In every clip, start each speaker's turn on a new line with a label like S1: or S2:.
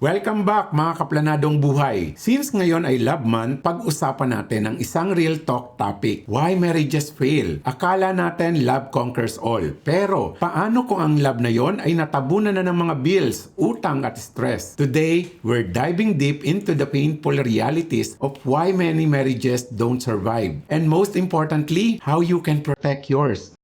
S1: Welcome back mga kaplanadong buhay. Since ngayon ay Love Month, pag-usapan natin ang isang real talk topic. Why marriages fail? Akala natin love conquers all. Pero paano kung ang love na yon ay natabunan na ng mga bills, utang at stress? Today, we're diving deep into the painful realities of why many marriages don't survive. And most importantly, how you can protect yours.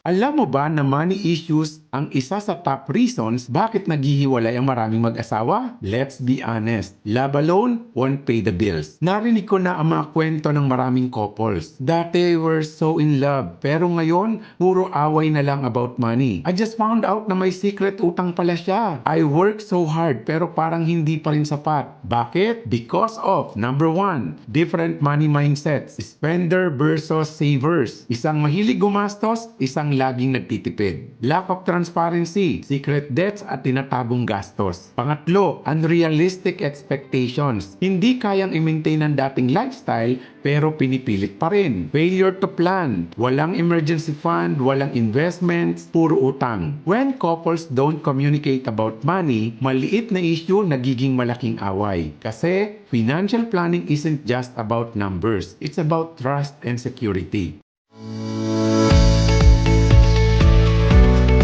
S1: Alam mo ba na money issues ang isa sa top reasons bakit naghihiwalay ang maraming mag-asawa? Let's be honest, love alone won't pay the bills. Narinig ko na ang mga kwento ng maraming couples. Dati were so in love, pero ngayon puro away na lang about money. I just found out na may secret utang pala siya. I work so hard pero parang hindi pa rin sapat. Bakit? Because of number 1, different money mindsets. Spender versus savers. Isang mahilig gumastos, isang laging nagtitipid. Lack of transparency, secret debts at tinatagong gastos. Pangatlo, unrealistic expectations. Hindi kayang i-maintain ang dating lifestyle pero pinipilit pa rin. Failure to plan. Walang emergency fund, walang investments, puro utang. When couples don't communicate about money, maliit na issue nagiging malaking away. Kasi financial planning isn't just about numbers. It's about trust and security.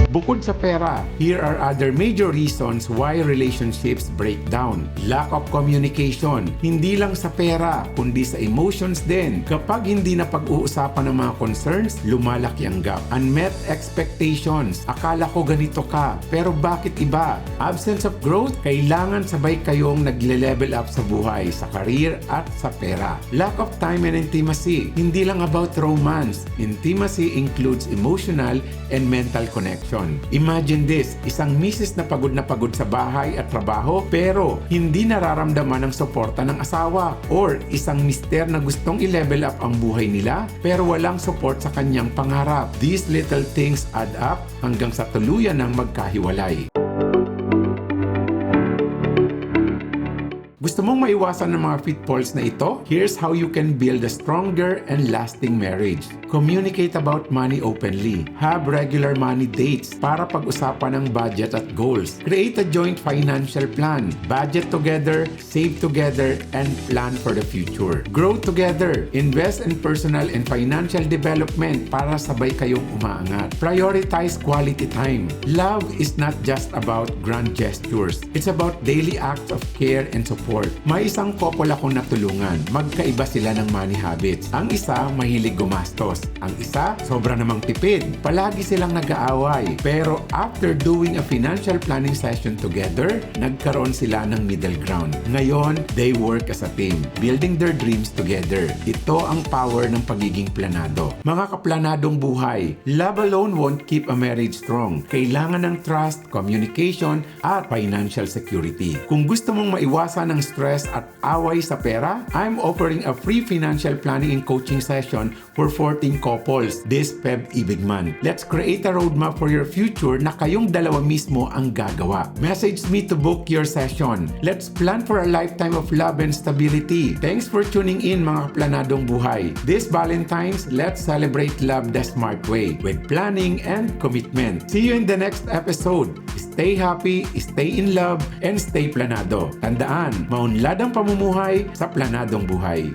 S1: Bukod sa pera, here are other major reasons why relationships break down. Lack of communication. Hindi lang sa pera, kundi sa emotions din. Kapag hindi na pag-uusapan ng mga concerns, lumalaki ang gap. Unmet expectations. Akala ko ganito ka, pero bakit iba? Absence of growth. Kailangan sabay kayong nagle-level up sa buhay, sa career at sa pera. Lack of time and intimacy. Hindi lang about romance. Intimacy includes emotional and mental connection. Imagine this, isang misis na pagod sa bahay at trabaho pero hindi nararamdaman ang suporta ng asawa, or isang mister na gustong i-level up ang buhay nila pero walang support sa kanyang pangarap. These little things add up hanggang sa tuluyan ng magkahiwalay. Gusto mong maiwasan ng mga pitfalls na ito? Here's how you can build a stronger and lasting marriage. Communicate about money openly. Have regular money dates para pag-usapan ang budget at goals. Create a joint financial plan. Budget together, save together, and plan for the future. Grow together. Invest in personal and financial development para sabay kayong umaangat. Prioritize quality time. Love is not just about grand gestures. It's about daily acts of care and support. May isang couple akong natulungan. Magkaiba sila ng money habits. Ang isa, mahilig gumastos. Ang isa, sobra namang tipid. Palagi silang nag-aaway. Pero after doing a financial planning session together, nagkaroon sila ng middle ground. Ngayon, they work as a team, building their dreams together. Ito ang power ng pagiging planado. Mga kaplanadong buhay, love alone won't keep a marriage strong. Kailangan ng trust, communication, at financial security. Kung gusto mong maiwasan ng stress at away sa pera, I'm offering a free financial planning and coaching session for 14 couples this Feb Ibig Month. Let's create a roadmap for your future na kayong dalawa mismo ang gagawa. Message me to book your session. Let's plan for a lifetime of love and stability. Thanks for tuning in mga kaplanadong buhay. This Valentine's, let's celebrate love the smart way with planning and commitment. See you in the next episode. Stay happy, stay in love, and stay planado. Tandaan, maunlad ang pamumuhay sa planadong buhay.